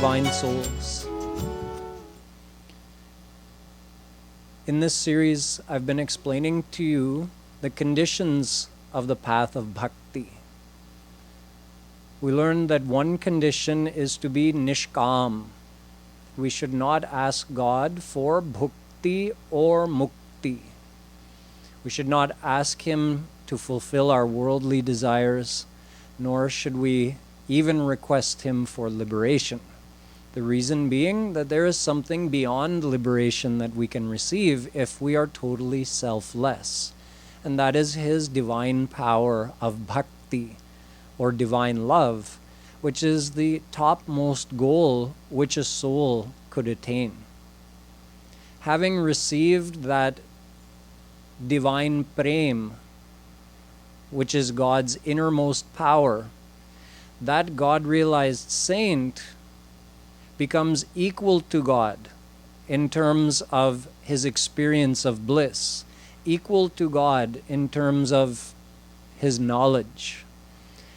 divine souls. In this series, I've been explaining to you the conditions of the path of bhakti. We learned that one condition is to be nishkam. We should not ask God for bhukti or mukti. We should not ask Him to fulfill our worldly desires, nor should we even request Him for liberation. The reason being that there is something beyond liberation that we can receive if we are totally selfless, and that is His divine power of bhakti, or divine love, which is the topmost goal which a soul could attain. Having received that divine prem, which is God's innermost power, that God-realized saint becomes equal to God in terms of his experience of bliss, equal to God in terms of his knowledge.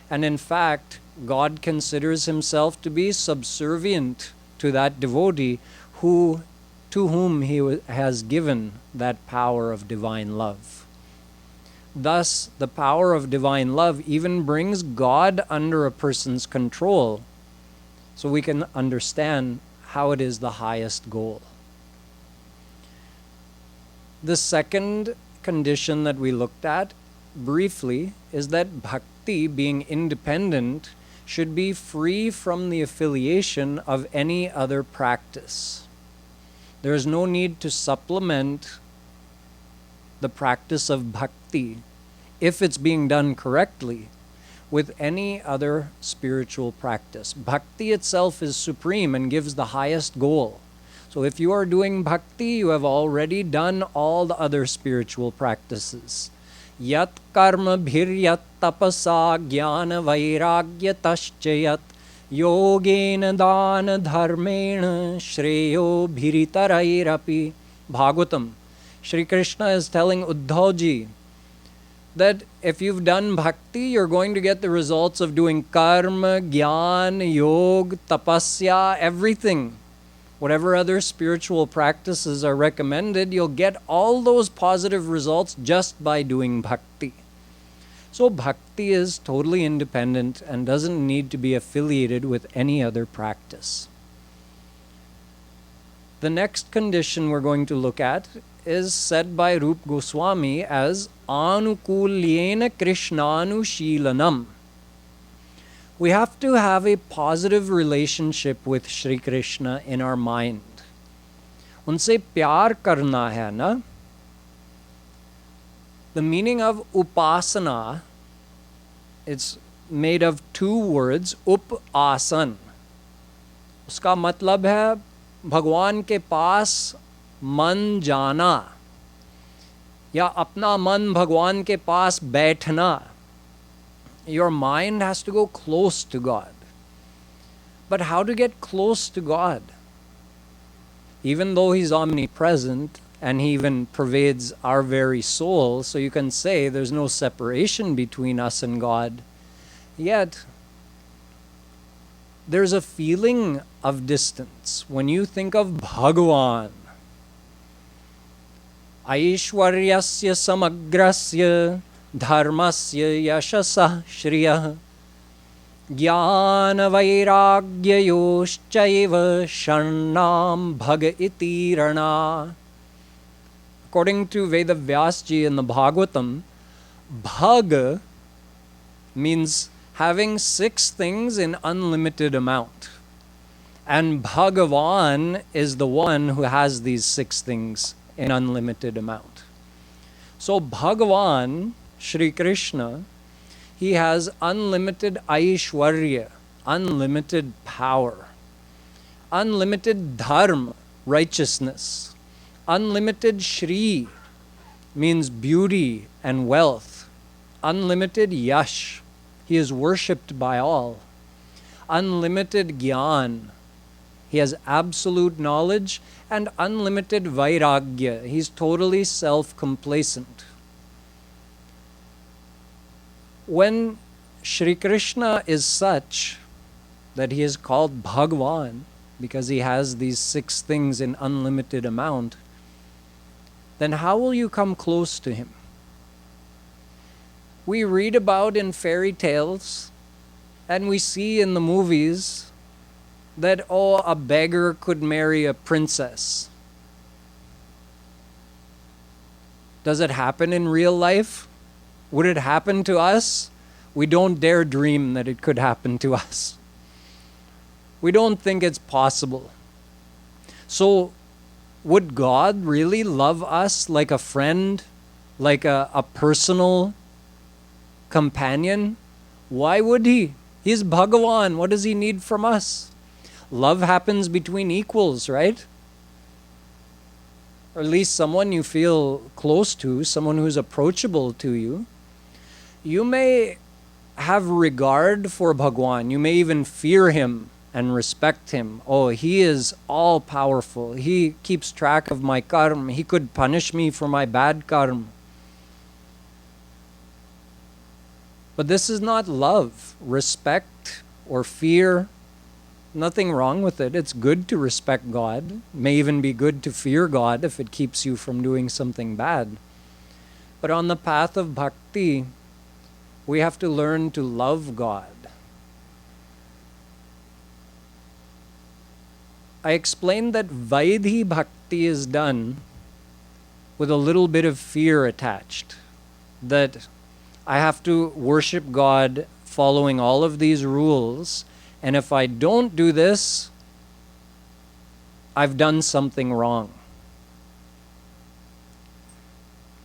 And in fact, God considers himself to be subservient to that devotee to whom he has given that power of divine love. Thus, the power of divine love even brings God under a person's control, so we can understand how it is the highest goal. The second condition that we looked at briefly is that bhakti, being independent, should be free from the affiliation of any other practice. There is no need to supplement the practice of bhakti, if it's being done correctly, with any other spiritual practice. Bhakti itself is supreme and gives the highest goal. So if you are doing bhakti, you have already done all the other spiritual practices. Yat karma bhiryat tapasa jnana vairagya taschayat yogena dana dharmena shreyo bhiritarairapi. Bhagavatam. Shri Krishna is telling Uddhavji that if you've done bhakti, you're going to get the results of doing karma, jnana, yoga, tapasya, everything. Whatever other spiritual practices are recommended, you'll get all those positive results just by doing bhakti. So bhakti is totally independent and doesn't need to be affiliated with any other practice. The next condition we're going to look at is said by Rup Goswami as anukulyena krishnanushilanam. We have to have a positive relationship with Shri Krishna in our mind. Unse pyar karna hai na? The meaning of upasana, it's made of two words, upasan. Uska matlab hai भगवान के पास मन जाना या अपना मन भगवान के पास बैठना. Your mind has to go close to God. But how to get close to God? Even though He's omnipresent and He even pervades our very soul, so you can say there's no separation between us and God, yet there's a feeling of distance when you think of Bhagavan. Aishwaryasya samagrasya dharmasya yashasah shriyah jnana vairagyayoschaiva sharnam bhaga iti rana. According to Veda Vyasji in the Bhagavatam, bhaga means having 6 things in unlimited amount. And Bhagavan is the one who has these 6 things in unlimited amount. So Bhagavan, Shri Krishna, He has unlimited Aishwarya, unlimited power, unlimited dharma, righteousness, unlimited Shri means beauty and wealth, unlimited Yash, He is worshipped by all, unlimited Gyan, He has absolute knowledge, and unlimited Vairagya, He's totally self-complacent. When Shri Krishna is such that He is called Bhagavan, because he has these 6 things in unlimited amount, then how will you come close to him? We read about in fairy tales and we see in the movies that, oh, a beggar could marry a princess. Does it happen in real life? Would it happen to us? We don't dare dream that it could happen to us. We don't think it's possible. So, would God really love us like a friend, like a personal companion? Why would he? He's Bhagavan. What does he need from us? Love happens between equals, right? Or at least someone you feel close to, someone who's approachable to you. You may have regard for Bhagwan. You may even fear him and respect him. Oh, he is all powerful. He keeps track of my karma. He could punish me for my bad karma. But this is not love, respect, or fear. Nothing wrong with it. It's good to respect God. It may even be good to fear God if it keeps you from doing something bad. But on the path of bhakti, we have to learn to love God. I explained that Vaidhi bhakti is done with a little bit of fear attached. That I have to worship God following all of these rules, and if I don't do this, I've done something wrong.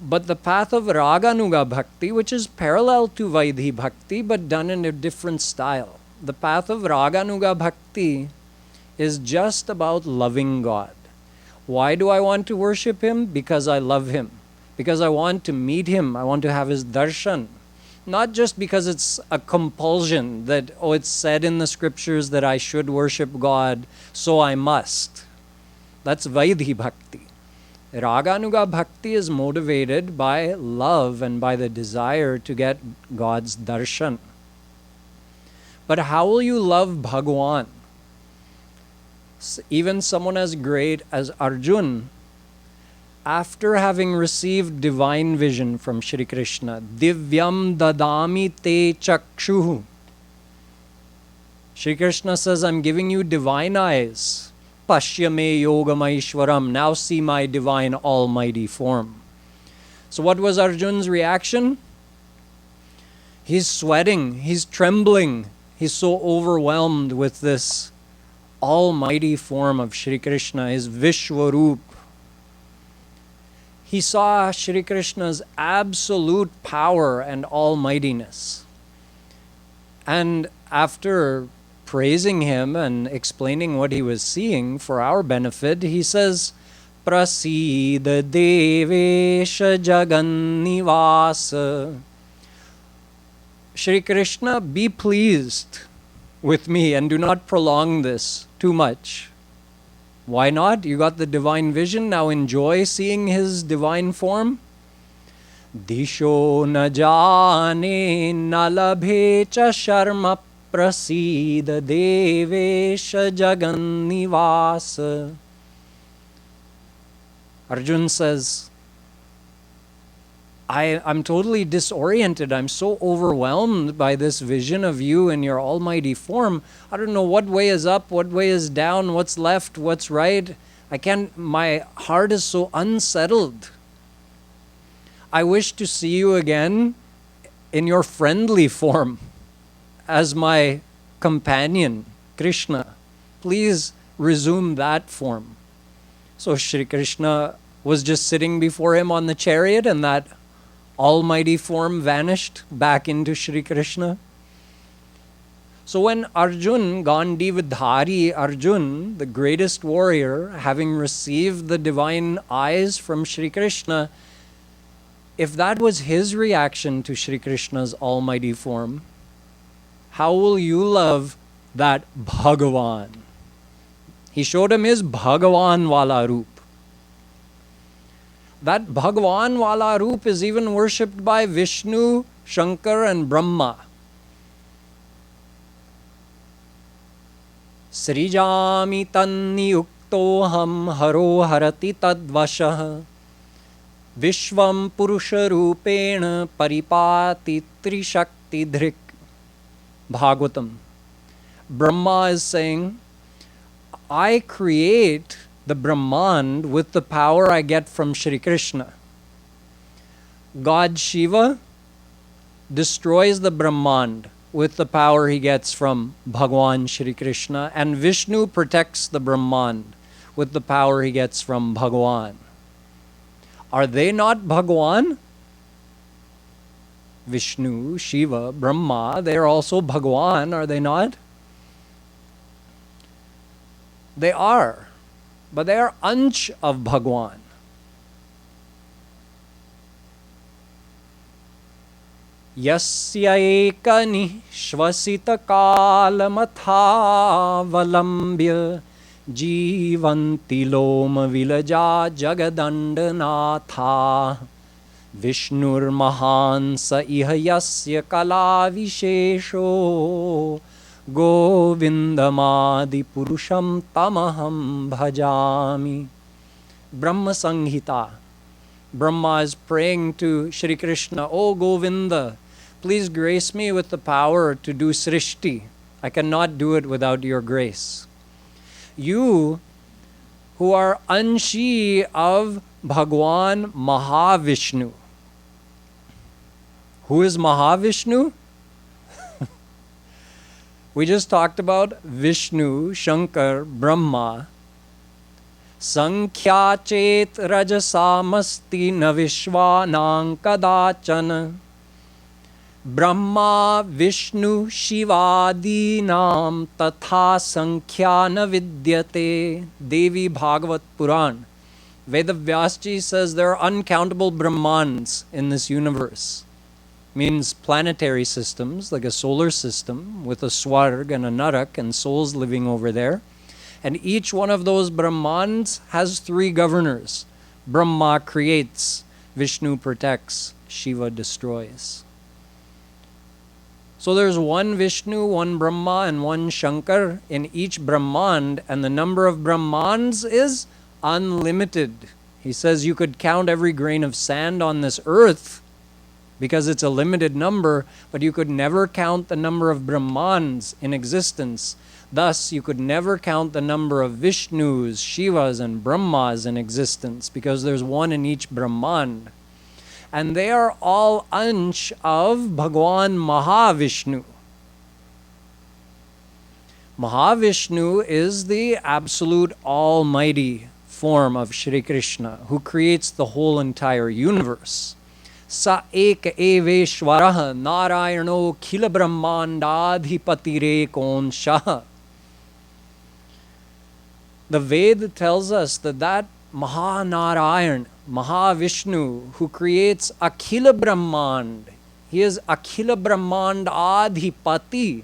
But the path of raganuga bhakti, which is parallel to Vaidhi bhakti but done in a different style, the path of raganuga bhakti is just about loving God. Why do I want to worship him? Because I love him. Because I want to meet him. I want to have his darshan. Not just because it's a compulsion that, oh, it's said in the scriptures that I should worship God, so I must. That's Vaidhi bhakti. Raganuga bhakti is motivated by love and by the desire to get God's darshan. But how will you love Bhagwan? Even someone as great as Arjun, after having received divine vision from Shri Krishna, Divyam dadami te chakshuhu. Shri Krishna says, I'm giving you divine eyes. Pashyame yogamaishwaram. Now see my divine almighty form. So what was Arjun's reaction? He's sweating. He's trembling. He's so overwhelmed with this almighty form of Shri Krishna, his Vishwaroop. He saw Shri Krishna's absolute power and almightiness. And after praising him and explaining what he was seeing for our benefit, he says, Prasidha Devesha Jagannivasa. Shri Krishna, be pleased with me and do not prolong this too much. Why not? You got the divine vision, now enjoy seeing his divine form. Disho na jane na labhe cha sharma prasida devesha jagannivasa. Arjun says, I'm totally disoriented. I'm so overwhelmed by this vision of you in your almighty form. I don't know what way is up, what way is down, what's left, what's right. My heart is so unsettled. I wish to see you again in your friendly form as my companion, Krishna. Please resume that form. So Shri Krishna was just sitting before him on the chariot, and that almighty form vanished back into Shri Krishna. So when Arjun, Gandivadhari Arjun, the greatest warrior, having received the divine eyes from Shri Krishna, if that was his reaction to Shri Krishna's almighty form, how will you love that Bhagavan? He showed him his Bhagavan wala roop. That Bhagavan wala roop is even worshipped by Vishnu, Shankar and Brahma. Srijami tanniyuktoham haro harati tadvashah Vishvam purusha rupena paripati trishakti dhrik. Bhagavatam. Brahma is saying, I create the Brahmand with the power I get from Shri Krishna. God Shiva destroys the Brahmand with the power he gets from Bhagwan Shri Krishna, and Vishnu protects the Brahmand with the power he gets from Bhagwan. Are they not Bhagwan? Vishnu, Shiva, Brahma, they are also Bhagwan, are they not? They are, but they are ansh of Bhagwan. Yasya eka nishvasita kalamathavalambya jivanti loma vilaja jagadandanatha Vishnur mahan sa iha yasya kala vishesho Govindamadi purusham tamaham bhajami. Brahma Sanghita. Brahma is praying to Shri Krishna, O Govinda, please grace me with the power to do srishti. I cannot do it without your grace. You who are anshi of Bhagwan Mahavishnu. Who is Mahavishnu? We just talked about Vishnu, Shankar, Brahma. Sankhya chet rajasamasti na vishwanang kadachana. Brahma, Vishnu, Shivadinam tatha sankhya na vidyate. Devi Bhagavat Puran. Vedavyasji says there are uncountable Brahmans in this universe. Means planetary systems, like a solar system with a Swarg and a Narak and souls living over there. And each one of those Brahmans has three governors. Brahma creates, Vishnu protects, Shiva destroys. So there's one Vishnu, one Brahma, and one Shankar in each Brahmand, and the number of Brahmans is unlimited. He says you could count every grain of sand on this earth because it's a limited number, but you could never count the number of Brahmans in existence. Thus, you could never count the number of Vishnus, Shivas, and Brahmas in existence because there's one in each Brahmand. And they are all ansh of Bhagwan Mahavishnu. Mahavishnu is the absolute almighty form of Shri Krishna who creates the whole entire universe. Sa eka eveshwaraha narayano khila brahmandadhipatire konshah. The Ved tells us that Mahanarayan, Mahavishnu, who creates Akhila Brahmand, he is Akhila Brahmand Adhipati,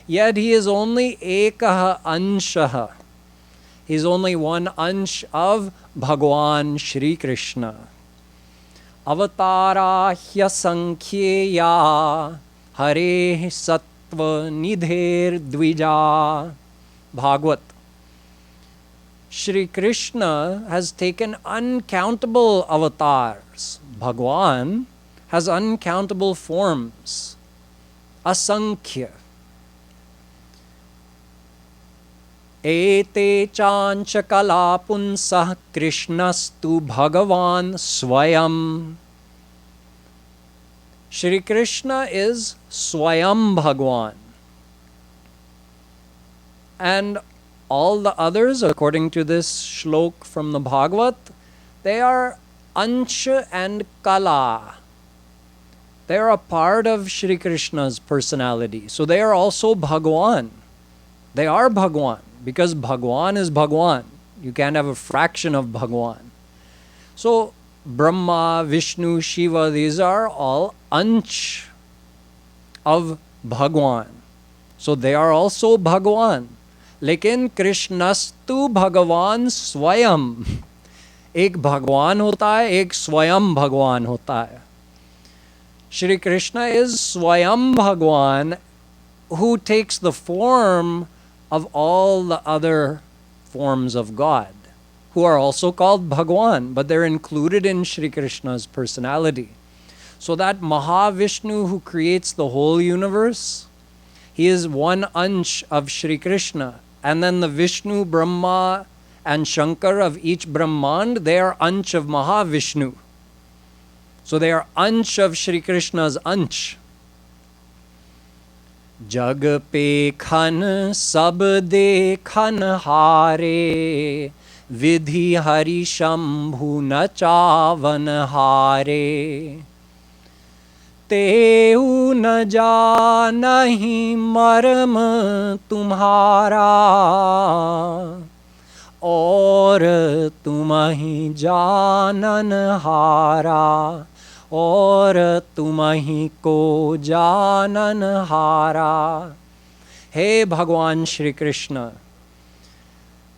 yet he is only Ekaha Anshaha. He is only one ansh of Bhagwan Shri Krishna. Avatarahya Sankhyeya Hare Sattva Nidher Dvija. Bhagavat. Shri Krishna has taken uncountable avatars. Bhagwan has uncountable forms. Asankhya. Ete chancha kalapunsah Krishnastu Bhagavan Swayam. Shri Krishna is Swayam Bhagwan. And all the others, according to this shlok from the Bhagavat, they are Ansha and Kala. They are a part of Shri Krishna's personality. So they are also Bhagwan. They are Bhagwan because Bhagwan is Bhagwan. You can't have a fraction of Bhagwan. So Brahma, Vishnu, Shiva, these are all Ansh of Bhagwan. So they are also Bhagwan. लेकिन कृष्णस्तु भगवान स्वयं. एक भगवान होता है, एक स्वयं भगवान होता है. Shri Krishna is Swayam Bhagwan who takes the form of all the other forms of God, who are also called Bhagwan, but they're included in Shri Krishna's personality. So that Mahavishnu who creates the whole universe, he is one ansh of Shri Krishna. And then the Vishnu, Brahma, and Shankar of each Brahmand, they are ansh of Mahavishnu. So they are ansh of Shri Krishna's ansh. Jag pe khan sab dekhan hare, vidhi hari shambhu na chavan hare. तेऊ न जानहि मर्म तुम्हारा, और तुम ही जानन हारा, और तुम ही को जानन हारा. Hey Bhagwan Shri Krishna,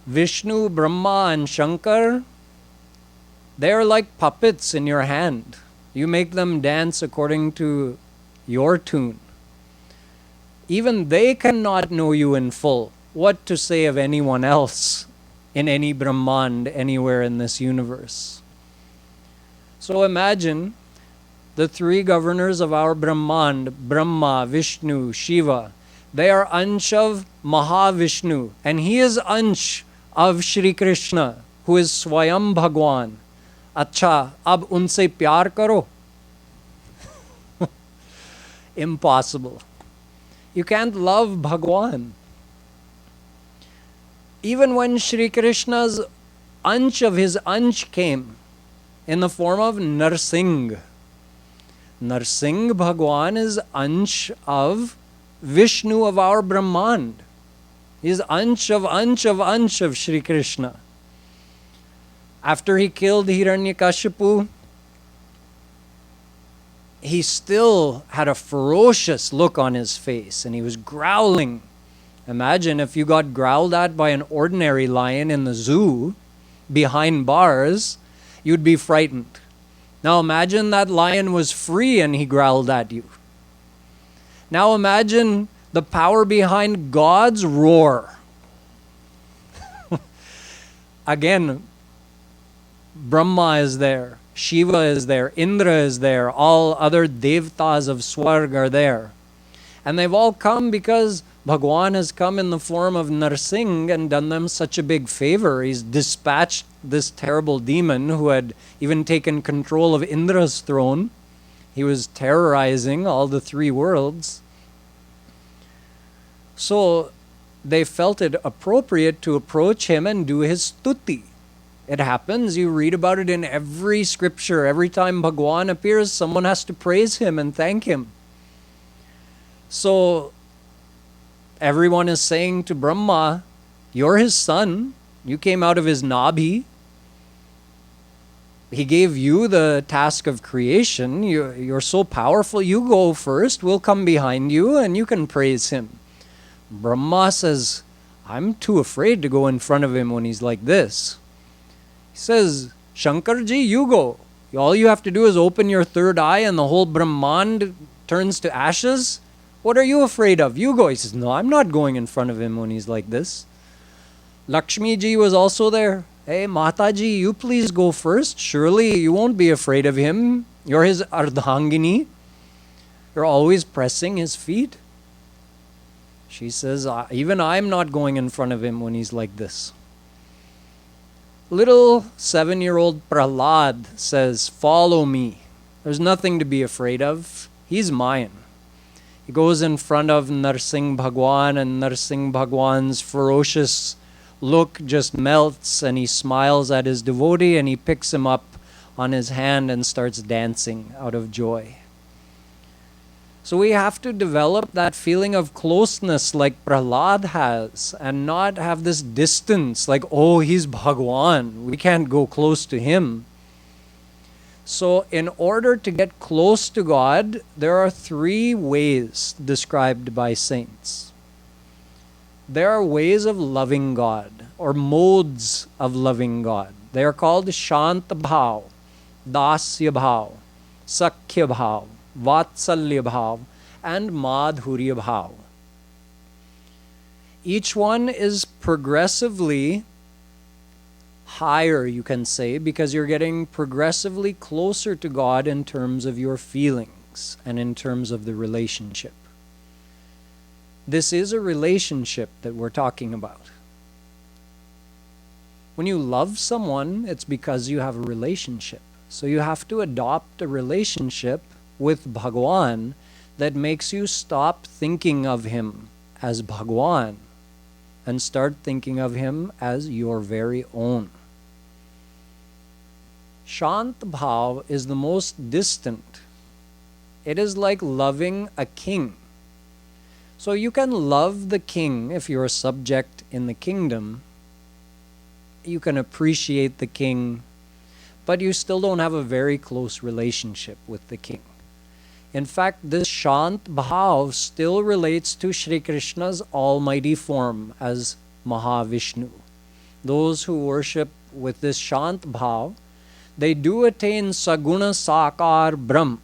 Vishnu, Brahma and Shankar, they are like puppets in your hand. You make them dance according to your tune. Even they cannot know you in full. What to say of anyone else in any Brahmand anywhere in this universe? So imagine the three governors of our Brahmand, Brahma, Vishnu, Shiva. They are ansh of Mahavishnu, and he is ansh of Shri Krishna, who is Swayam Bhagwan. अच्छा अब उनसे प्यार करो. Impossible. You can't love Bhagwan. Even when Shri Krishna's ansh of his ansh came in the form of Narsingh. Narsingh Bhagwan is ansh of Vishnu of our Brahmand. He is ansh of ansh of ansh of Shri Krishna. After he killed Hiranyakashipu, he still had a ferocious look on his face and he was growling. Imagine if you got growled at by an ordinary lion in the zoo behind bars, you'd be frightened. Now imagine that lion was free and he growled at you. Now imagine the power behind God's roar. Again, Brahma is there, Shiva is there, Indra is there, all other devtas of Swarg are there. And they've all come because Bhagwan has come in the form of Narsingh and done them such a big favor. He's dispatched this terrible demon who had even taken control of Indra's throne. He was terrorizing all the three worlds. So they felt it appropriate to approach him and do his stuti. It happens, you read about it in every scripture. Every time Bhagwan appears, someone has to praise him and thank him. So everyone is saying to Brahma, you're his son. You came out of his nabhi. He gave you the task of creation. You're so powerful. You go first. We'll come behind you and you can praise him. Brahma says, I'm too afraid to go in front of him when he's like this. He says, Shankarji, you go. All you have to do is open your third eye and the whole Brahmand turns to ashes. What are you afraid of? You go. He says, no, I'm not going in front of him when he's like this. Lakshmi ji was also there. Hey, Mataji, you please go first. Surely you won't be afraid of him. You're his Ardhangini. You're always pressing his feet. She says, even I'm not going in front of him when he's like this. Little 7-year-old Prahlad says, follow me. There's nothing to be afraid of. He's mine. He goes in front of Narsingh Bhagwan and Narsingh Bhagwan's ferocious look just melts and he smiles at his devotee and he picks him up on his hand and starts dancing out of joy. So we have to develop that feeling of closeness like Prahlad has and not have this distance like, oh, he's Bhagwan. We can't go close to him. So in order to get close to God, there are 3 ways described by saints. There are ways of loving God or modes of loving God. They are called Shant Bhav, Dasya Bhav, Sakhya Bhav, Vatsalya Bhav, and Madhurya Bhav. Each one is progressively higher, you can say, because you're getting progressively closer to God in terms of your feelings and in terms of the relationship. This is a relationship that we're talking about. When you love someone, it's because you have a relationship. So you have to adopt a relationship with Bhagwan that makes you stop thinking of him as Bhagwan and start thinking of him as your very own. Shant Bhav is the most distant. It is like loving a king. So you can love the king if you're a subject in the kingdom. You can appreciate the king, but you still don't have a very close relationship with the king. In fact, this Shant Bhav still relates to Shri Krishna's almighty form as Mahavishnu. Those who worship with this Shant Bhav, they do attain Saguna Sakar Brahm.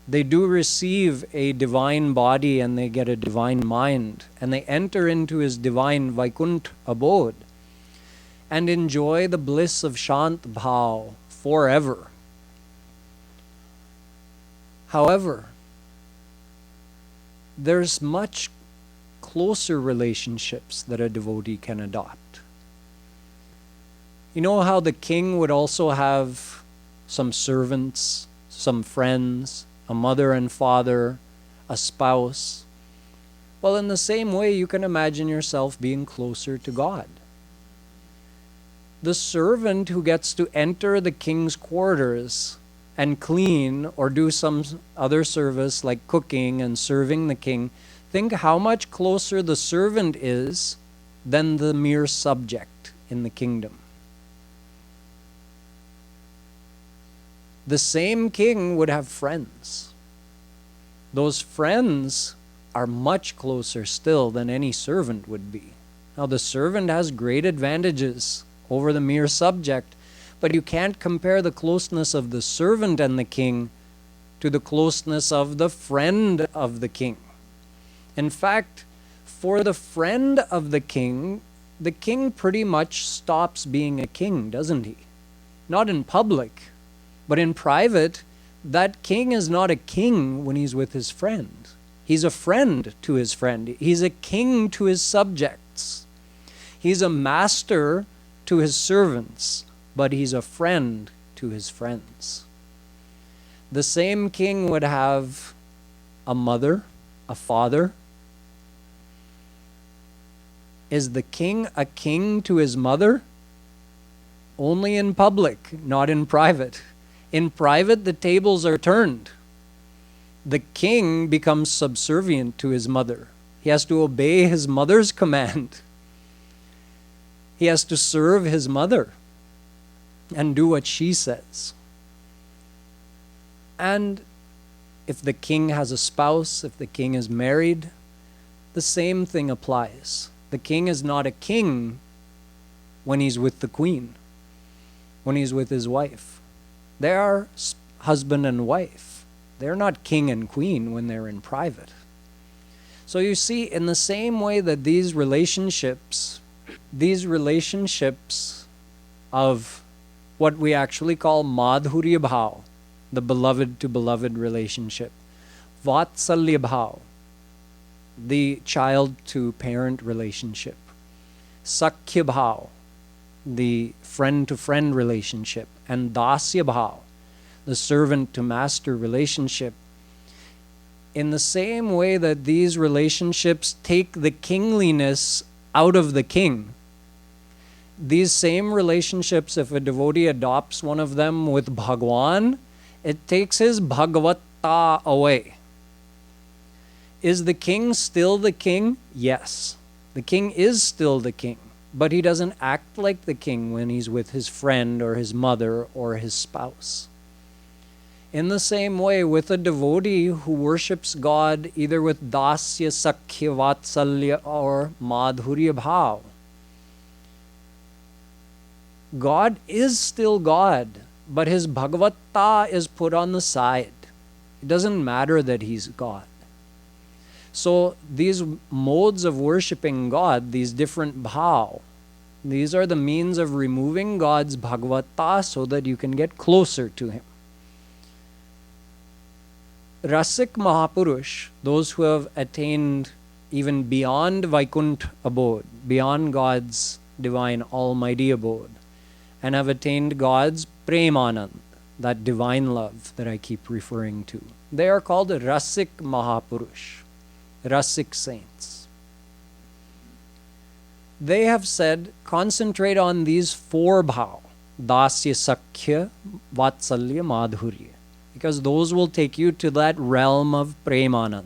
They do receive a divine body and they get a divine mind and they enter into his divine Vaikuntha abode and enjoy the bliss of Shant Bhav forever. However, there's much closer relationships that a devotee can adopt. You know how the king would also have some servants, some friends, a mother and father, a spouse? Well, in the same way, you can imagine yourself being closer to God. The servant who gets to enter the king's quarters and clean or do some other service like cooking and serving the king, think how much closer the servant is than the mere subject in the kingdom. The same king would have friends. Those friends are much closer still than any servant would be. Now, the servant has great advantages over the mere subject, but you can't compare the closeness of the servant and the king to the closeness of the friend of the king. In fact, for the friend of the king pretty much stops being a king, doesn't he? Not in public, but in private, that king is not a king when he's with his friend. He's a friend to his friend. He's a king to his subjects. He's a master to his servants, but he's a friend to his friends. The same king would have a mother, a father. Is the king a king to his mother? Only in public, not in private. In private, the tables are turned. The king becomes subservient to his mother. He has to obey his mother's command. He has to serve his mother and do what she says. And if the king has a spouse, if the king is married, the same thing applies. The king is not a king when he's with the queen, when he's with his wife. They are husband and wife. They're not king and queen when they're in private. So you see, in the same way that these relationships of what we actually call Madhurya Bhav, the beloved to beloved relationship, Vatsalya Bhav, the child to parent relationship, Sakhya Bhav, the friend to friend relationship, and Dasya Bhav, the servant to master relationship. In the same way that these relationships take the kingliness out of the king, these same relationships, if a devotee adopts one of them with Bhagwan, it takes his Bhagavata away. Is the king still the king? Yes. The king is still the king, but he doesn't act like the king when he's with his friend or his mother or his spouse. In the same way, with a devotee who worships God either with Dasya, Sakhya, Vatsalya or Madhurya Bhav, God is still God, but his Bhagavata is put on the side. It doesn't matter that he's God. So these modes of worshipping God, these different bhav, these are the means of removing God's bhagavata so that you can get closer to Him. Rasik Mahapurush, those who have attained even beyond Vaikuntha abode, beyond God's divine almighty abode, and have attained God's Premanand, that divine love that I keep referring to. They are called Rasik Mahapurush, Rasik saints. They have said, concentrate on these four bhav, Dasya, Sakhya, Vatsalya, Madhurya, because those will take you to that realm of Premanand,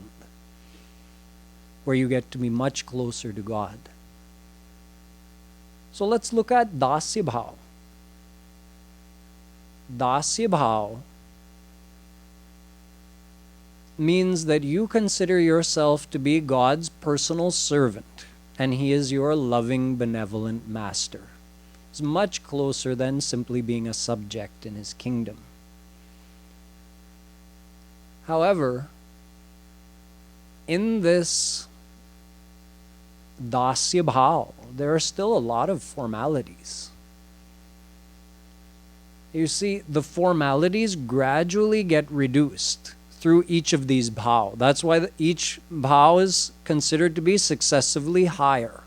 where you get to be much closer to God. So let's look at Dasya bhav. Dasya bhav means that you consider yourself to be God's personal servant, and He is your loving, benevolent master. It's much closer than simply being a subject in His kingdom. However, in this Dasya bhav, there are still a lot of formalities. You see, the formalities gradually get reduced through each of these bhav. That's why each bhav is considered to be successively higher.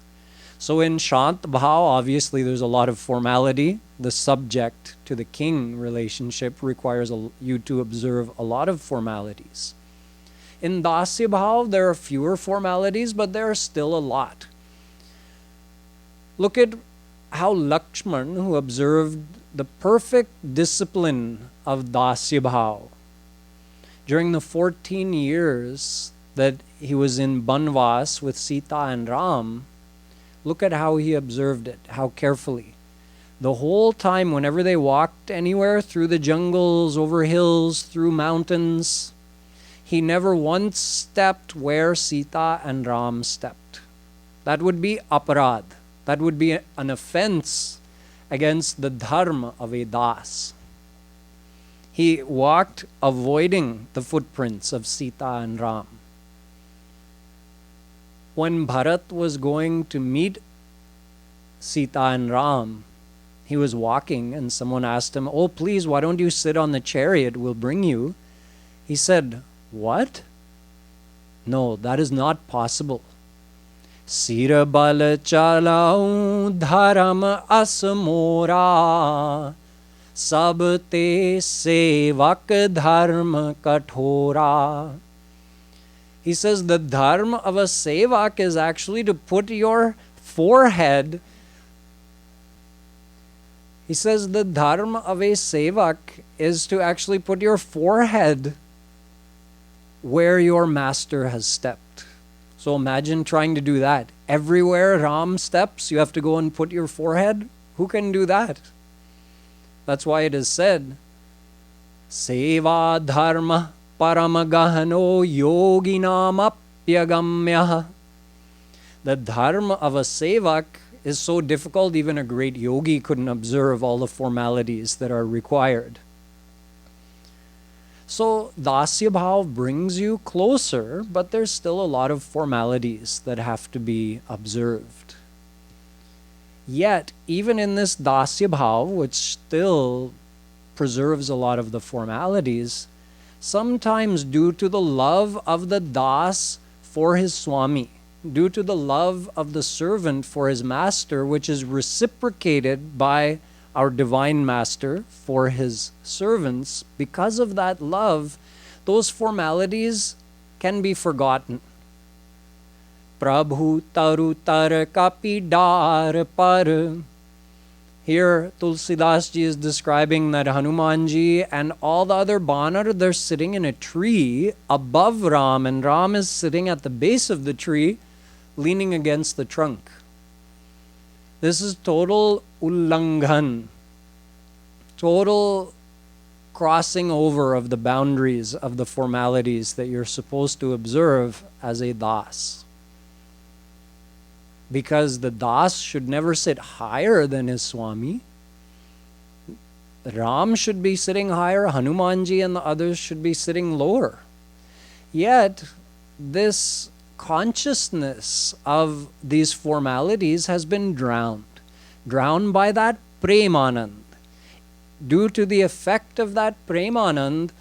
So in Shant bhav, obviously there's a lot of formality. The subject to the king relationship requires you to observe a lot of formalities. In Dasya bhav, there are fewer formalities, but there are still a lot. Look at how Lakshman, who observed the perfect discipline of Dasya bhav, during the 14 years that he was in Banvas with Sita and Ram, look at how he observed it, how carefully. The whole time, whenever they walked anywhere, through the jungles, over hills, through mountains, he never once stepped where Sita and Ram stepped. That would be aparad. That would be an offense against the dharma of a das. He walked avoiding the footprints of Sita and Ram. When Bharat was going to meet Sita and Ram, he was walking and someone asked him, "Oh, please, why don't you sit on the chariot? We'll bring you." He said, "What? No, that is not possible. Sira bal chalau dharam asmora, sab te sevak dharma kathora." He says the dharma of a sevak is actually to put your forehead. He says the dharma of a sevak is to actually put your forehead where your master has stepped. So imagine trying to do that. Everywhere Ram steps, you have to go and put your forehead. Who can do that? That's why it is said, Seva dharma paramagahano yoginam apyagamya. The dharma of a sevak is so difficult, even a great yogi couldn't observe all the formalities that are required. So Dasya bhav brings you closer, but there's still a lot of formalities that have to be observed. Yet, even in this Dasya bhav, which still preserves a lot of the formalities, sometimes due to the love of the das for his Swami, due to the love of the servant for his master, which is reciprocated by our divine master for his servants, because of that love, those formalities can be forgotten. Prabhu taru tar kapi dar par. Here Tulsidas ji is describing that Hanumanji and all the other Banar, they're sitting in a tree above Ram, and Ram is sitting at the base of the tree, leaning against the trunk. This is total ullanghan, total crossing over of the boundaries of the formalities that you're supposed to observe as a das. Because the das should never sit higher than his Swami. Ram should be sitting higher, Hanumanji and the others should be sitting lower. Yet, this consciousness of these formalities has been drowned by that Premanand. Due to the effect of that Premanand,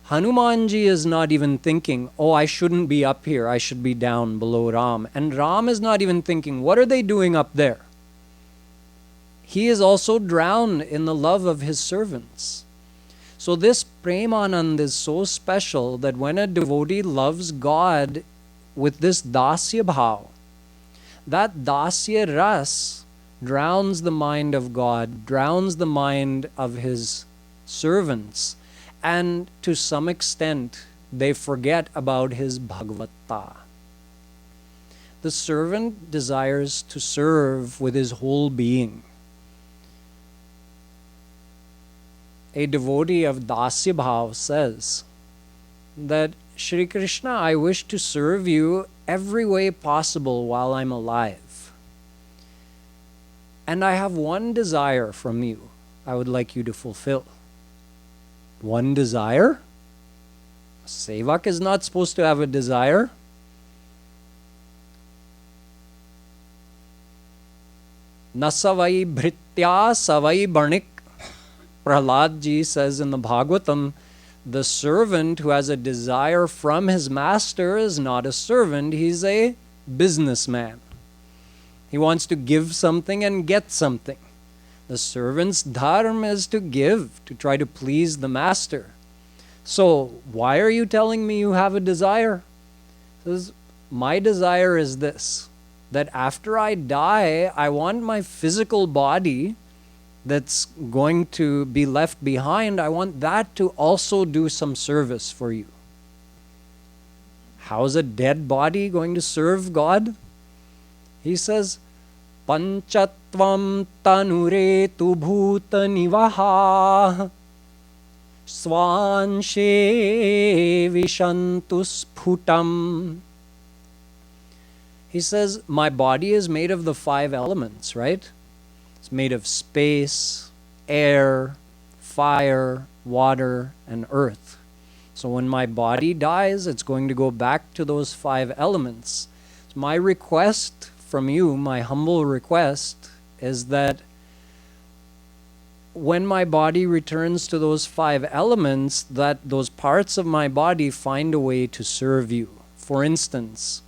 Hanumanji is not even thinking, oh, I shouldn't be up here, I should be down below Ram. And Ram is not even thinking, what are they doing up there? He is also drowned in the love of his servants. So this Premanand is so special that when a devotee loves God with this Dasya Bhav, that Dasya Ras drowns the mind of God, drowns the mind of his servants, and to some extent they forget about his Bhagavata. The servant desires to serve with his whole being. A devotee of Dasya Bhav says that, Shri Krishna, I wish to serve you every way possible while I'm alive. And I have one desire from you I would like you to fulfill. One desire? A sevak is not supposed to have a desire. Nasavai bhritya savai barnik. Prahlad ji says in the Bhagavatam, the servant who has a desire from his master is not a servant, he's a businessman. He wants to give something and get something. The servant's dharma is to give, to try to please the master. So, why are you telling me you have a desire? He says, my desire is this, that after I die, I want my physical body that's going to be left behind, I want that to also do some service for you. How is a dead body going to serve God? He says, Panchatvam tanure tu bhuta nivaha swanshe vishantu sphutam. He says, my body is made of the 5 elements, right? It's made of space, air, fire, water, and earth. So when my body dies, it's going to go back to those 5 elements. So my request from you, my humble request, is that when my body returns to those 5 elements, that those parts of my body find a way to serve you. For instance,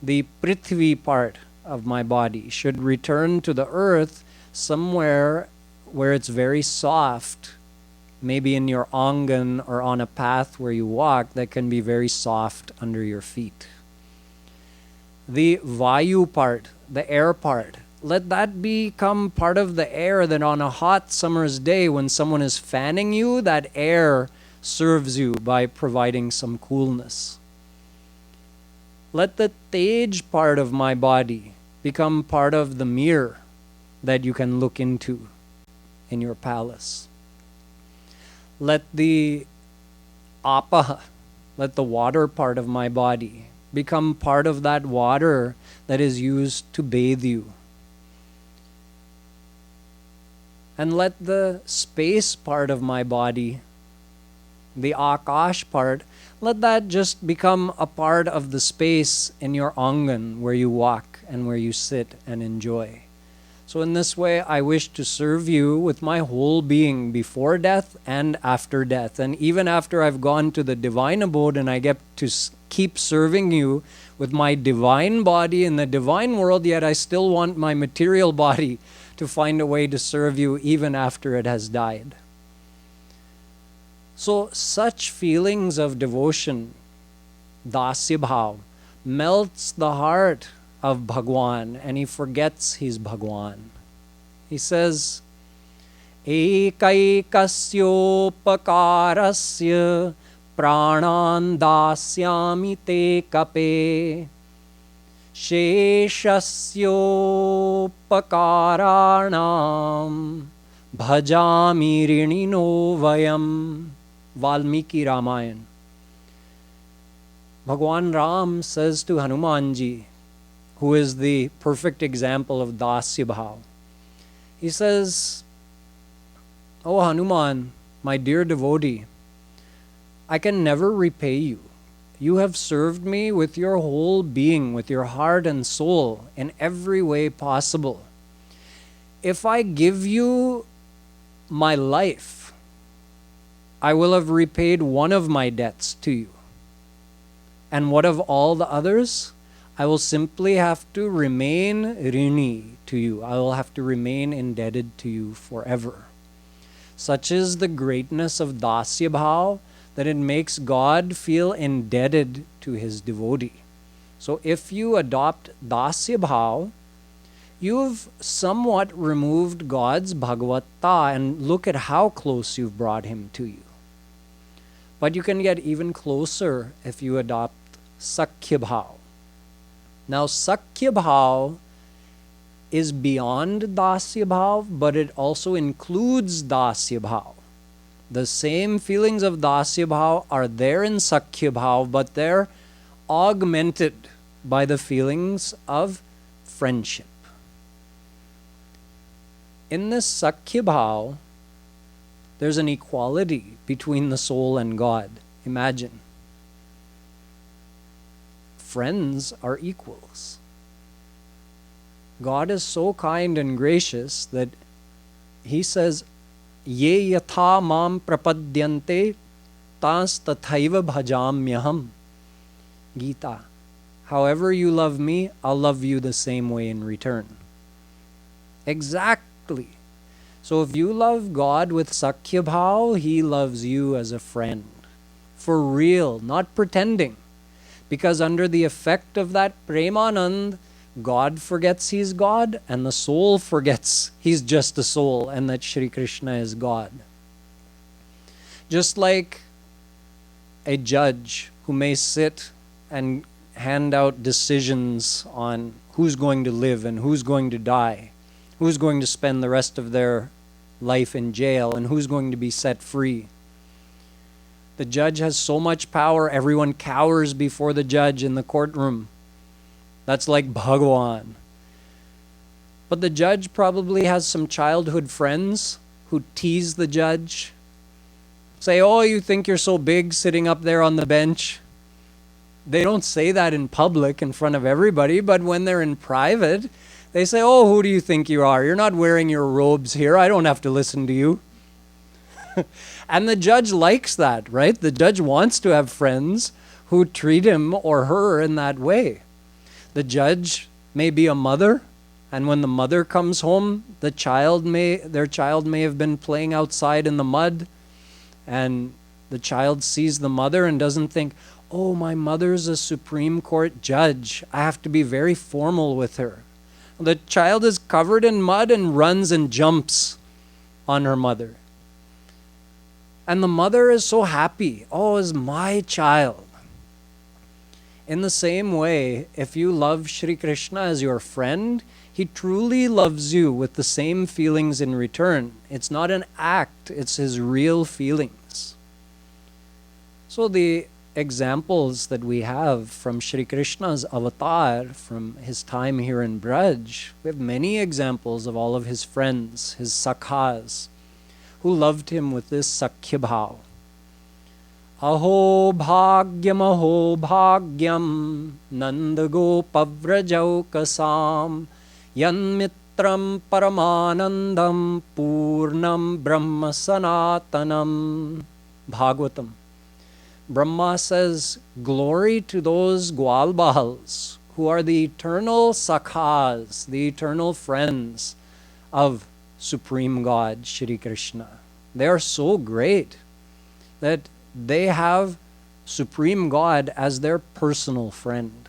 the Prithvi part of my body should return to the earth somewhere where it's very soft, maybe in your angan or on a path where you walk that can be very soft under your feet. The Vayu part, the air part, let that become part of the air that on a hot summer's day when someone is fanning you, that air serves you by providing some coolness. Let the Tej part of my body become part of the mirror that you can look into in your palace. Let the Apaha, let the water part of my body become part of that water that is used to bathe you. And let the space part of my body, the Akash part, let that just become a part of the space in your angan where you walk and where you sit and enjoy. So in this way, I wish to serve you with my whole being before death and after death. And even after I've gone to the divine abode and I get to keep serving you with my divine body in the divine world, yet I still want my material body to find a way to serve you even after it has died. So such feelings of devotion, Dasya Bhav, melts the heart of Bhagwan, and he forgets he's Bhagwan. He says, Ekaikasyopakarasya pranan dasyami te kape sheshasyopakarāṇāṁ bhajami rinino vayam. Valmiki Ramayana. Bhagwan Ram says to Hanumanji, who is the perfect example of Dasya Bhav, he says, "Oh Hanuman, my dear devotee, I can never repay you. You have served me with your whole being, with your heart and soul, in every way possible. If I give you my life, I will have repaid one of my debts to you. And what of all the others? I will simply have to remain rini to you. I will have to remain indebted to you forever. Such is the greatness of dasya bhav, that it makes God feel indebted to his devotee. So if you adopt dasya bhav, you've somewhat removed God's bhagavata, and look at how close you've brought him to you. But you can get even closer if you adopt sakhya bhav. Now sakhya bhav is beyond dasya bhav, but it also includes dasya bhav. The same feelings of dasya bhav are there in sakhya bhav, but they're augmented by the feelings of friendship. In this sakhya bhav, there's an equality between the soul and God. Imagine. Friends are equals. God is so kind and gracious that he says, Ye yatha mam prapadyante tas tathaiva bhajamyaham. Gita. However you love me, I'll love you the same way in return. Exactly. So if you love God with sakhya bhav, he loves you as a friend. For real, not pretending. Because under the effect of that premanand, God forgets he's God, and the soul forgets he's just a soul, and that Shri Krishna is God. Just like a judge who may sit and hand out decisions on who's going to live and who's going to die, who's going to spend the rest of their life in jail, and who's going to be set free. The judge has so much power, everyone cowers before the judge in the courtroom. That's like Bhagawan. But the judge probably has some childhood friends who tease the judge. Say, oh, you think you're so big sitting up there on the bench. They don't say that in public in front of everybody, but when they're in private, they say, oh, who do you think you are? You're not wearing your robes here. I don't have to listen to you. And the judge likes that, right? The judge wants to have friends who treat him or her in that way. The judge may be a mother, and when the mother comes home, their child may have been playing outside in the mud, and the child sees the mother and doesn't think, oh, my mother's a Supreme Court judge. I have to be very formal with her. The child is covered in mud and runs and jumps on her mother. And the mother is so happy. Oh, it's my child. In the same way, if you love Shri Krishna as your friend, he truly loves you with the same feelings in return. It's not an act, it's his real feelings. So the examples that we have from Shri Krishna's avatar, from his time here in Braj, we have many examples of all of his friends, his sakhas, who loved him with this sakhya bhav. Aho bhagyam nanda gopavrajau yan mitram paramanandam purnam brahma sanatanam. Bhagavatam. Brahma says, glory to those Gwalbahals who are the eternal sakhas, the eternal friends of Supreme God, Shri Krishna. They are so great that they have Supreme God as their personal friend.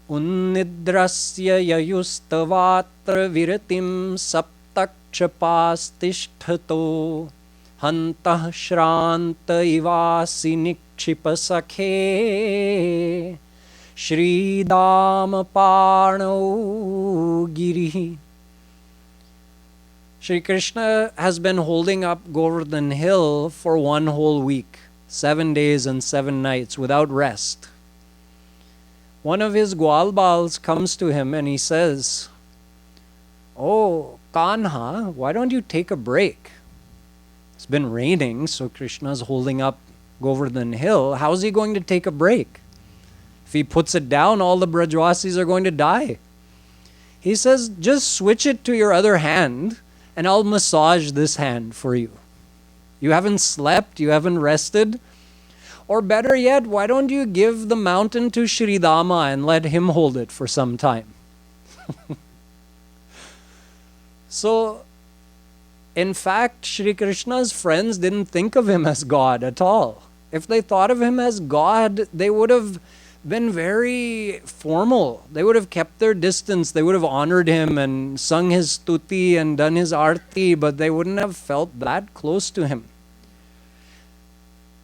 Unnidrasya yayustavatra viratim saptakshapastishtato hantah shranta ivasi nikshipa sakhe Shri Dama Parno Giri. Shri Krishna has been holding up Govardhan Hill for one whole week, 7 days and 7 nights without rest. One of his Gwalbals comes to him and he says, oh, Kanha, why don't you take a break? It's been raining, so Krishna's holding up Govardhan Hill, how's he going to take a break? If he puts it down, all the Brajwasis are going to die. He says, just switch it to your other hand and I'll massage this hand for you. You haven't slept, you haven't rested. Or better yet, why don't you give the mountain to Shri Dama and let him hold it for some time? So, in fact, Shri Krishna's friends didn't think of him as God at all. If they thought of him as God, they would have been very formal. They would have kept their distance. They would have honored him and sung his stuti and done his arti, but they wouldn't have felt that close to him.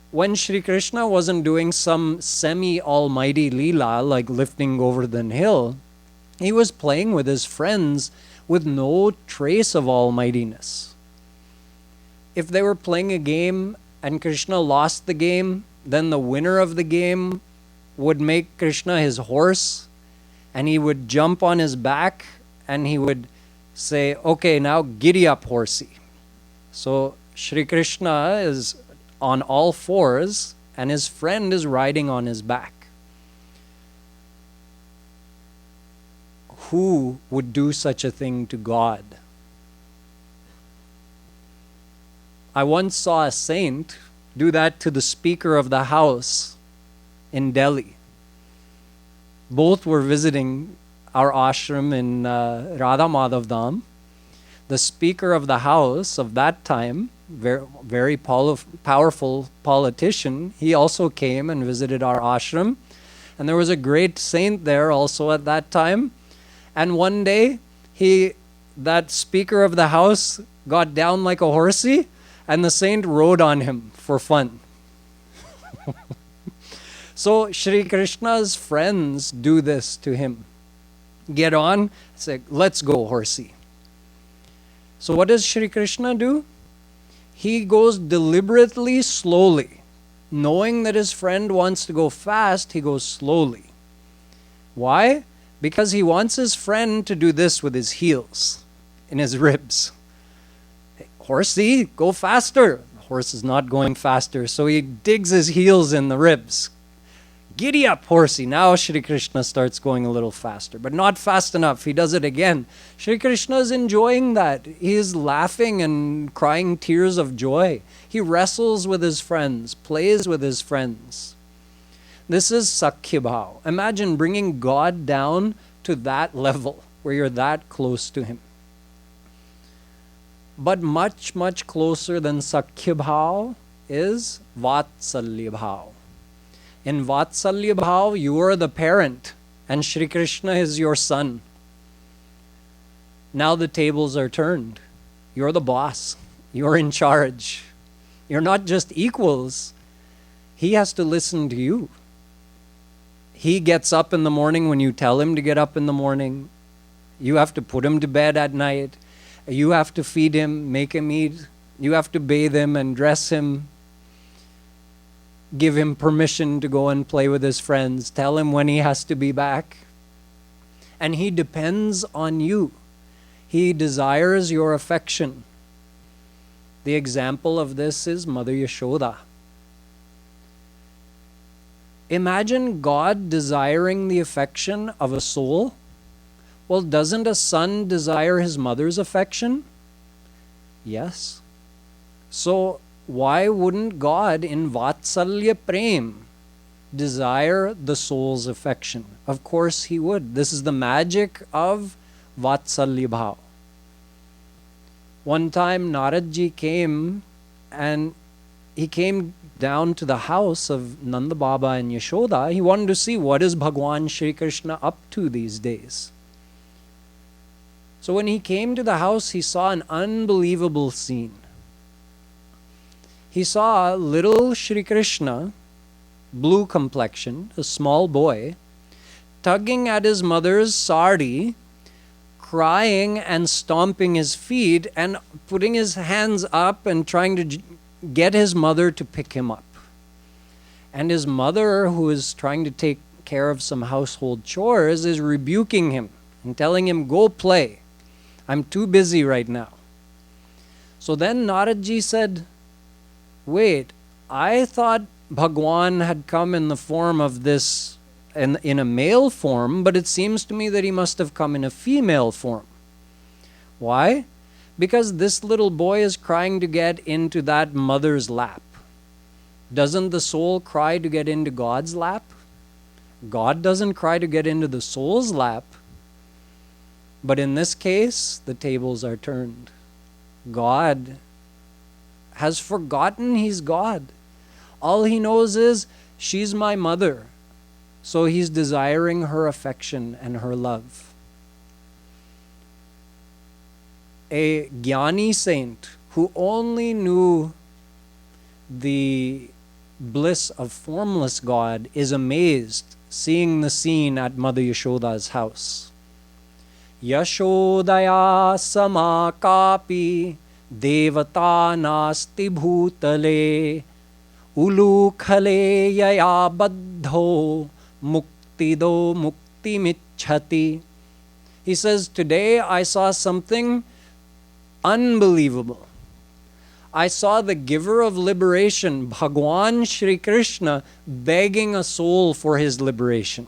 When Shri Krishna wasn't doing some semi-almighty leela like lifting Govardhan Hill, he was playing with his friends with no trace of almightiness. If they were playing a game and Krishna lost the game, then the winner of the game would make Krishna his horse and he would jump on his back and he would say, okay, now giddy up, horsey. So Shri Krishna is on all fours and his friend is riding on his back. Who would do such a thing to God? I once saw a saint do that to the Speaker of the House in Delhi. Both were visiting our ashram in Radha Madhav Dham. The Speaker of the House of that time, very powerful politician, he also came and visited our ashram. And there was a great saint there also at that time. And one day, that Speaker of the House got down like a horsey, and the saint rode on him for fun. So Shri Krishna's friends do this to him. Get on, say, let's go, horsey. So what does Shri Krishna do? He goes deliberately slowly. Knowing that his friend wants to go fast, he goes slowly. Why? Because he wants his friend to do this with his heels in his ribs. Hey, horsey, go faster. The horse is not going faster, so he digs his heels in the ribs. Giddy up, horsey. Now Shri Krishna starts going a little faster, but not fast enough. He does it again. Shri Krishna is enjoying that. He is laughing and crying tears of joy. He wrestles with his friends, plays with his friends. This is Sakhya Bhav. Imagine bringing God down to that level where you're that close to him. But much, much closer than Sakhya Bhav is Vatsalya Bhav. In Vatsalya Bhav, you are the parent and Shri Krishna is your son. Now the tables are turned. You're the boss. You're in charge. You're not just equals. He has to listen to you. He gets up in the morning when you tell him to get up in the morning. You have to put him to bed at night. You have to feed him, make him eat. You have to bathe him and dress him. Give him permission to go and play with his friends. Tell him when he has to be back. And he depends on you. He desires your affection. The example of this is Mother Yashoda. Imagine God desiring the affection of a soul. Well, doesn't a son desire his mother's affection? Yes. So why wouldn't God in Vatsalya Prem desire the soul's affection? Of course he would. This is the magic of Vatsalya Bhav. One time Naradji came and he came down to the house of Nanda Baba and Yashoda. He wanted to see what is Bhagwan Shri Krishna up to these days. So when he came to the house, he saw an unbelievable scene. He saw little Shri Krishna, blue complexion, a small boy, tugging at his mother's sari, crying and stomping his feet and putting his hands up and trying to get his mother to pick him up. And his mother, who is trying to take care of some household chores, is rebuking him and telling him, go play. I'm too busy right now. So then Naradji said, wait, I thought Bhagwan had come in the form of this, in a male form, but it seems to me that he must have come in a female form. Why? Because this little boy is crying to get into that mother's lap. Doesn't the soul cry to get into God's lap? God doesn't cry to get into the soul's lap. But in this case, the tables are turned. God has forgotten he's God. All he knows is, she's my mother. So he's desiring her affection and her love. A Jnani saint who only knew the bliss of formless God is amazed seeing the scene at Mother Yashoda's house. Yashodaya samakapi devata nasti bhutale ulukhale yaya baddho muktido muktimichhati. He says, today I saw something unbelievable. I saw the giver of liberation, Bhagwan Shri Krishna, begging a soul for his liberation.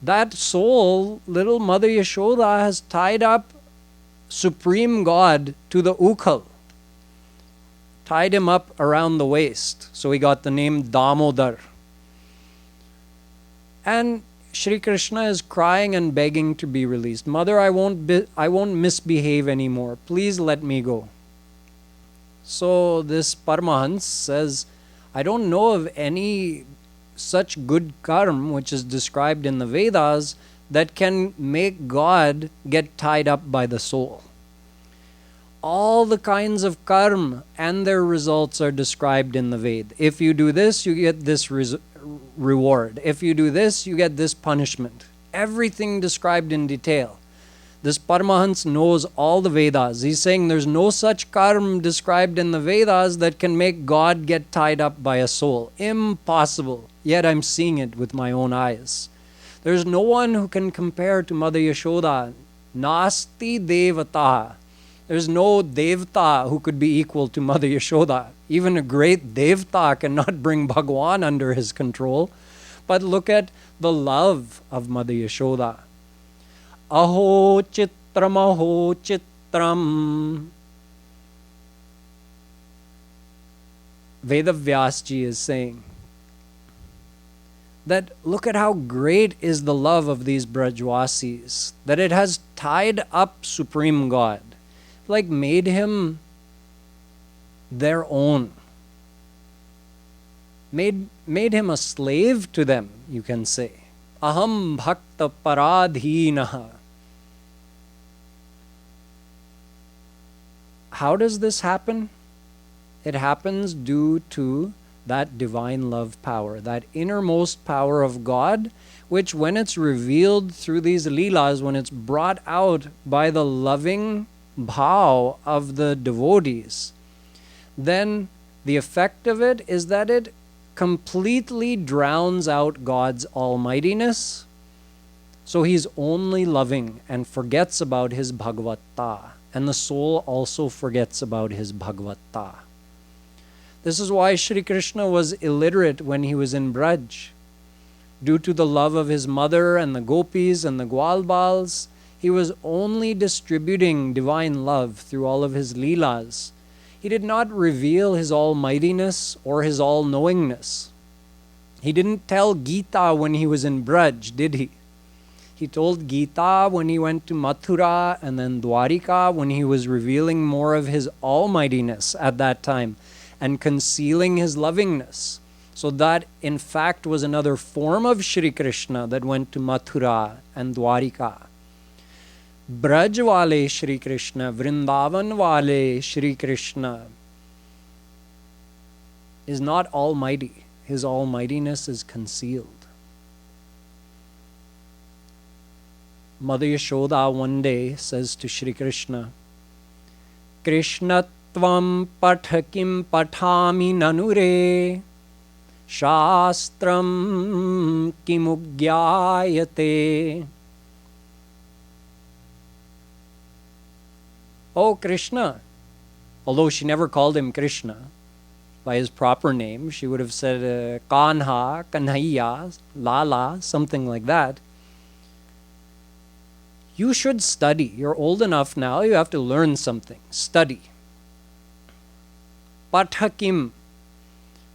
That soul, little Mother Yashoda, has tied up Supreme God to the ukhal, tied him up around the waist. So he got the name Damodar. And Shri Krishna is crying and begging to be released. Mother, I won't misbehave anymore. Please let me go. So this Paramahansa says, I don't know of any such good karma which is described in the Vedas that can make God get tied up by the soul. All the kinds of karma and their results are described in the Ved. If you do this, you get this reward. If you do this, you get this punishment. Everything described in detail. This Paramahansa knows all the Vedas. He's saying there's no such karma described in the Vedas that can make God get tied up by a soul. Impossible. Yet I'm seeing it with my own eyes. There's no one who can compare to Mother Yashoda. Nasti devata. There's no devta who could be equal to Mother Yashoda. Even a great devta cannot bring Bhagwan under his control. But look at the love of Mother Yashoda. Aho chitram. Vedavyasji is saying that look at how great is the love of these Brajwasis, that it has tied up Supreme God, like made him their own, made him a slave to them, you can say. Aham bhakta paradhinaha. How does this happen? It happens due to that divine love power, that innermost power of God, which when it's revealed through these leelas, when it's brought out by the loving bhav of the devotees, then the effect of it is that it completely drowns out God's almightiness. So he's only loving and forgets about his bhagavata. And the soul also forgets about his bhagavata. This is why Shri Krishna was illiterate when he was in Braj. Due to the love of his mother and the gopis and the Gwalbals, he was only distributing divine love through all of his leelas. He did not reveal his almightiness or his all-knowingness. He didn't tell Gita when he was in Braj, did he? He told Gita when he went to Mathura and then Dwarika, when he was revealing more of his almightiness at that time and concealing his lovingness. So that in fact was another form of Shri Krishna that went to Mathura and Dwarika. Braj wale Shri Krishna, Vrindavan wale Shri Krishna is not almighty. His almightiness is concealed. Mother Yashoda one day says to Shri Krishna, Krishna tvam pathakim pathami nanure shastram kimugyayate. Oh Krishna, although she never called him Krishna, by his proper name. She would have said Kanha, Kanhaiya, Lala, something like that. You should study. You're old enough now. You have to learn something. Study. Patha kim.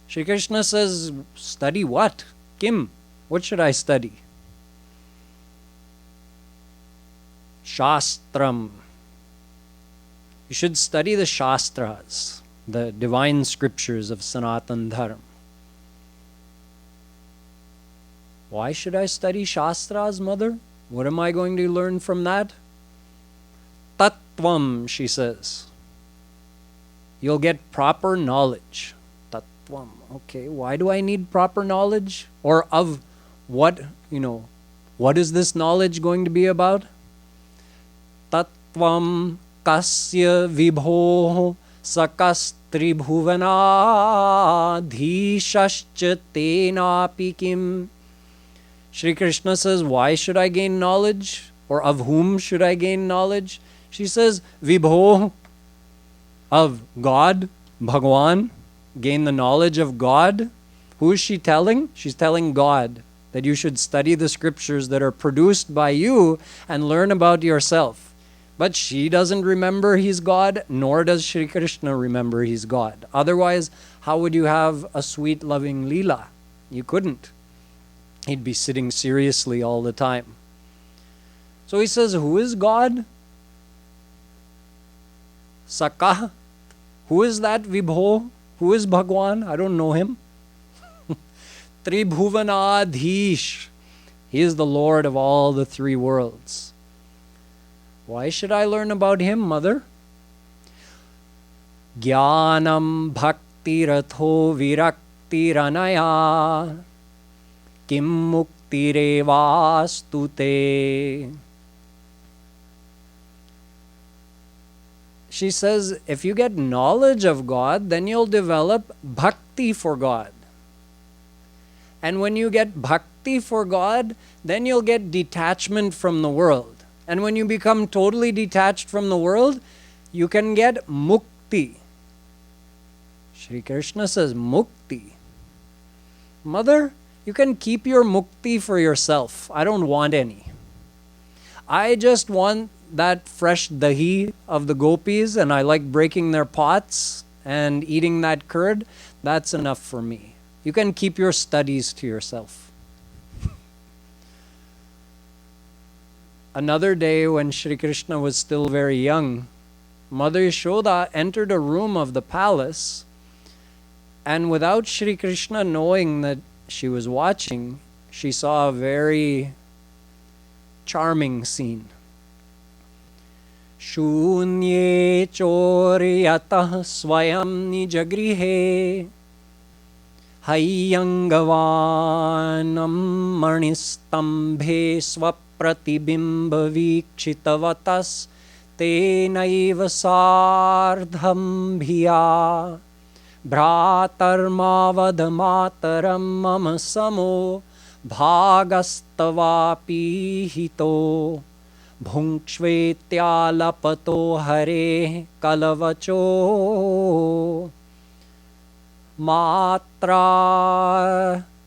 Shri Krishna says, study what? Kim. What should I study? Shastram. You should study the Shastras, the divine scriptures of Sanatan Dharma. Why should I study Shastras, mother? What am I going to learn from that? Tattvam, she says. You'll get proper knowledge. Tattvam. Okay, why do I need proper knowledge? Or of what, what is this knowledge going to be about? Tattvam kasya vibho sakastribhuvanadhishascha tenapi kim. Shri Krishna says, why should I gain knowledge? Or of whom should I gain knowledge? She says, Vibho, of God, Bhagwan, gain the knowledge of God. Who is she telling? She's telling God that you should study the scriptures that are produced by you and learn about yourself. But she doesn't remember he's God, nor does Shri Krishna remember he's God. Otherwise, how would you have a sweet, loving Leela? You couldn't. He'd be sitting seriously all the time. So he says, who is God? Sakah. Who is that Vibho? Who is Bhagwan? I don't know him. Tribhuvanadhish. He is the Lord of all the three worlds. Why should I learn about him, mother? Jnanam bhakti ratho virakti ranaya kim muktirevastute. She says, if you get knowledge of God, then you'll develop bhakti for God. And when you get bhakti for God, then you'll get detachment from the world. And when you become totally detached from the world, you can get mukti. Shri Krishna says, mukti. Mother, you can keep your mukti for yourself. I don't want any. I just want that fresh dahi of the gopis, and I like breaking their pots and eating that curd. That's enough for me. You can keep your studies to yourself. Another day when Shri Krishna was still very young, Mother Yashoda entered a room of the palace, and without Shri Krishna knowing that she was watching, she saw a very charming scene. Shunye choryatah swayam nijagrihe hayyangavanam manistambhe swapratibimba vikshitavatas tenaiva sardham bhiya bhratarmavadhamataram mama samo bhagastavapi hito bhunkshvetyaalapato hare kalavacho matra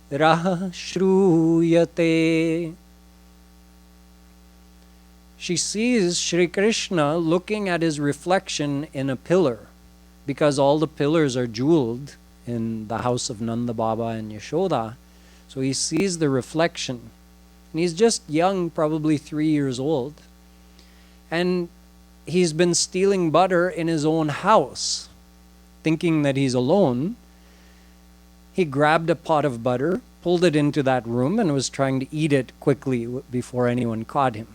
rah shruyate. She sees Shri Krishna looking at his reflection in a pillar, because all the pillars are jeweled in the house of Nanda Baba and Yashoda. So he sees the reflection. And he's just young, probably 3 years old. And he's been stealing butter in his own house, thinking that he's alone. He grabbed a pot of butter, pulled it into that room, and was trying to eat it quickly before anyone caught him.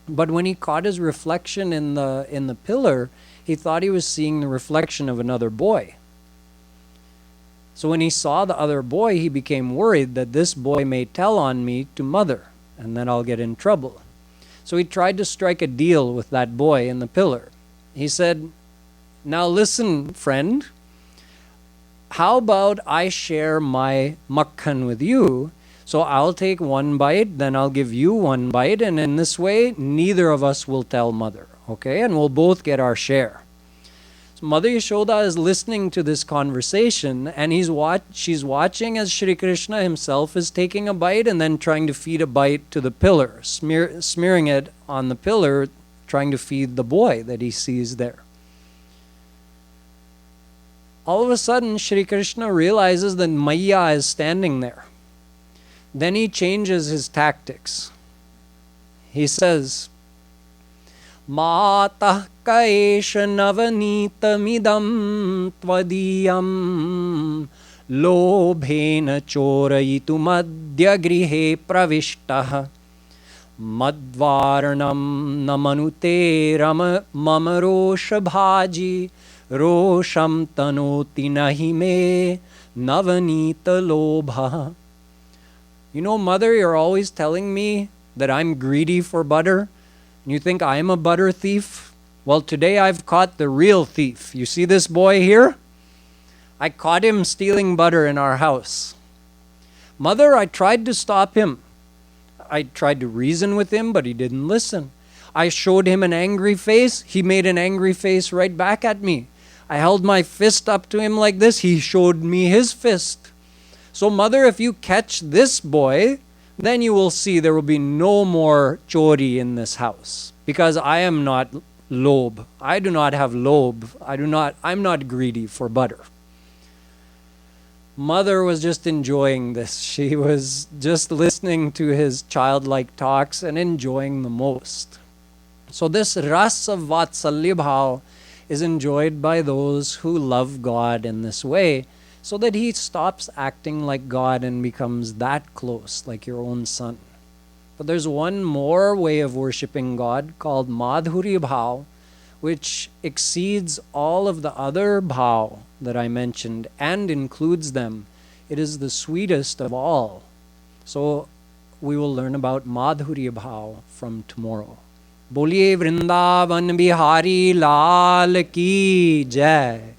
But when he caught his reflection in the pillar, he thought he was seeing the reflection of another boy. So when he saw the other boy, he became worried that this boy may tell on me to Mother, and then I'll get in trouble. So he tried to strike a deal with that boy in the pillar. He said, now listen, friend, how about I share my makhan with you? So I'll take one bite, then I'll give you one bite, and in this way, neither of us will tell Mother, okay? And we'll both get our share. So Mother Yashoda is listening to this conversation, and she's watching as Shri Krishna himself is taking a bite and then trying to feed a bite to the pillar, smearing it on the pillar, trying to feed the boy that he sees there. All of a sudden, Shri Krishna realizes that Maya is standing there. Then he changes his tactics. He says, Matah kaesha navanitamidam tvadiyam lobhena chorayitu madhya grihe pravishtah madvaranam namanute mama rosha bhaji rosham tanoti nahi me navanita lobha. You know, Mother, you're always telling me that I'm greedy for butter. You think I'm a butter thief? Well, today I've caught the real thief. You see this boy here? I caught him stealing butter in our house. Mother, I tried to stop him. I tried to reason with him, but he didn't listen. I showed him an angry face. He made an angry face right back at me. I held my fist up to him like this. He showed me his fist. So, Mother, if you catch this boy, then you will see there will be no more chori in this house. Because I am not lobe. I do not have lobe. I'm not greedy for butter. Mother was just enjoying this. She was just listening to his childlike talks and enjoying the most. So this ras of vatsalya bhav is enjoyed by those who love God in this way, so that he stops acting like God and becomes that close, like your own son. But there's one more way of worshipping God called madhurya bhav, which exceeds all of the other bhav that I mentioned and includes them. It is the sweetest of all. So we will learn about madhurya bhav from tomorrow. Boliye Vrindavan Bihari Lal Ki Jai.